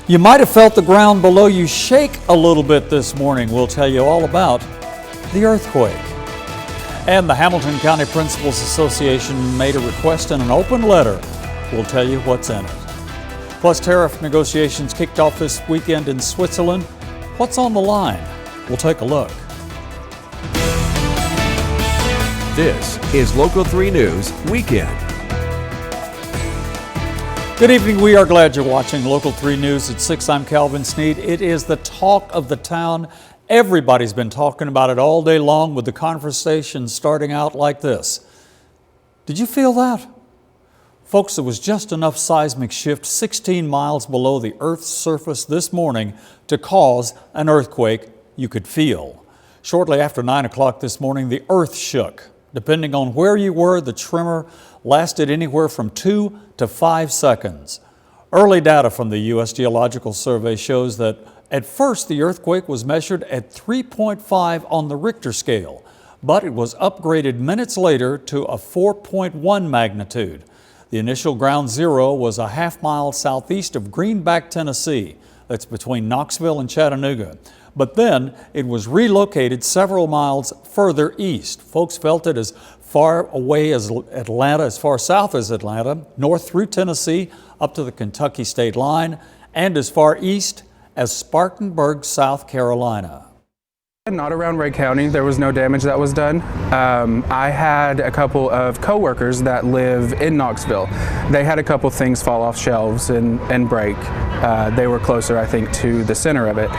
You might have felt the ground below you shake a little bit this morning. We'll tell you all about the earthquake. And the Hamilton County Principals Association made a request in an open letter. We'll tell you what's in it. Plus, tariff negotiations kicked off this weekend in Switzerland. What's on the line? We'll take a look. This is Local 3 News Weekend. Good evening. We are glad you're watching Local 3 News at 6. I'm Calvin Sneed. It is the talk of the town. Everybody's been talking about it all day long, with the conversation starting out like this. Did you feel that? Folks, there was just enough seismic shift 16 miles below the Earth's surface this morning to cause an earthquake you could feel. Shortly after 9 o'clock this morning, the Earth shook. Depending on where you were, the tremor lasted anywhere from 2 to 5 seconds. Early data from the U.S. Geological Survey shows that at first the earthquake was measured at 3.5 on the Richter scale, but it was upgraded minutes later to a 4.1 magnitude. The initial ground zero was a half-mile southeast of Greenback, Tennessee. That's between Knoxville and Chattanooga. But then it was relocated several miles further east. Folks felt it as far away as Atlanta, as far south as Atlanta, north through Tennessee, up to the Kentucky state line, and as far east as Spartanburg, South Carolina. Not around Ray County. There was no damage that was done. I had a couple of coworkers that live in Knoxville. They had a couple things fall off shelves and break. They were closer, I think, to the center of it.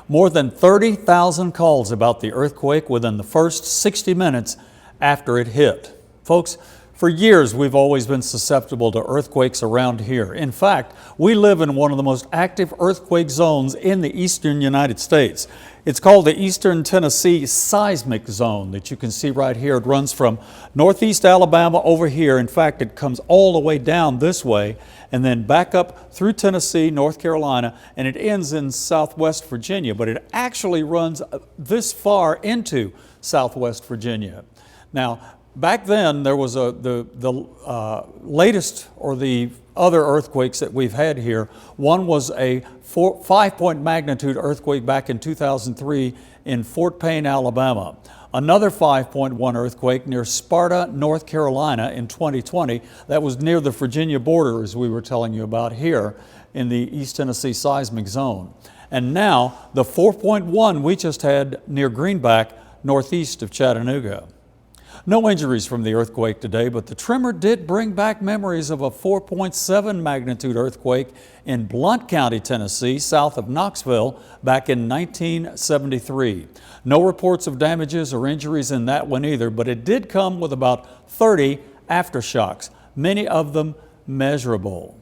More than 30,000 calls about the earthquake within the first 60 minutes after it hit. Folks, for years we've always been susceptible to earthquakes around here. In fact, we live in one of the most active earthquake zones in the eastern United States. It's called the Eastern Tennessee Seismic Zone that you can see right here. It runs from northeast Alabama over here. In fact, it comes all the way down this way and then back up through Tennessee, North Carolina, and it ends in southwest Virginia. But it actually runs this far into southwest Virginia. Now, back then, there was the latest or the other earthquakes that we've had here. One was a 5-point magnitude earthquake back in 2003 in Fort Payne, Alabama. Another 5.1 earthquake near Sparta, North Carolina in 2020. That was near the Virginia border, as we were telling you about here in the East Tennessee seismic zone. And now the 4.1 we just had near Greenback, northeast of Chattanooga. No injuries from the earthquake today, but the tremor did bring back memories of a 4.7 magnitude earthquake in Blount County, Tennessee, south of Knoxville, back in 1973. No reports of damages or injuries in that one either, but it did come with about 30 aftershocks, many of them measurable.